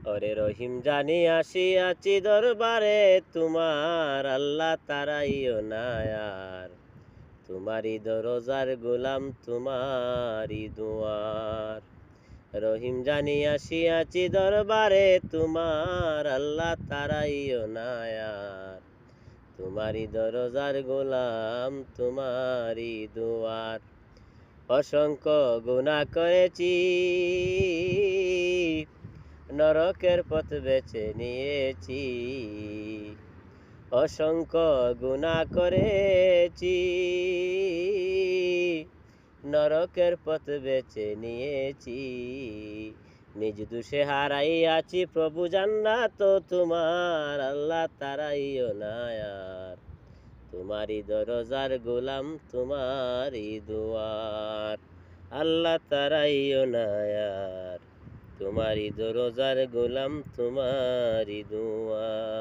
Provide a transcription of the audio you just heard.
ওরে রহিম জানি আসিয়াছি দরবারে তোমার, আল্লাহ তারাইও না আর। তোমারই দরজার গোলাম, তোমারই দুয়ার। রহিম জানি আসিয়াছি দরবারে তোমার, আল্লাহ তারাইও না আর। তোমারই দরজার গোলাম, তোমারই দুয়ার। অসংখ্য গুনাহ করেছি, নরকের পথ বেছে নিয়েছি। অসংখ্য গুনাহ করেছি, নরকের পথ বেছে নিয়েছি। নিজ দোষে হারাইয়াছি প্রভু জান্নাত তোমার, আল্লাহ তারাইও না আর। তোমারই দরজার গোলাম, তোমারই দুয়ার। আল্লাহ তারাইও না আর। তোমারই দরজার গোলাম, তোমারই দুয়ার।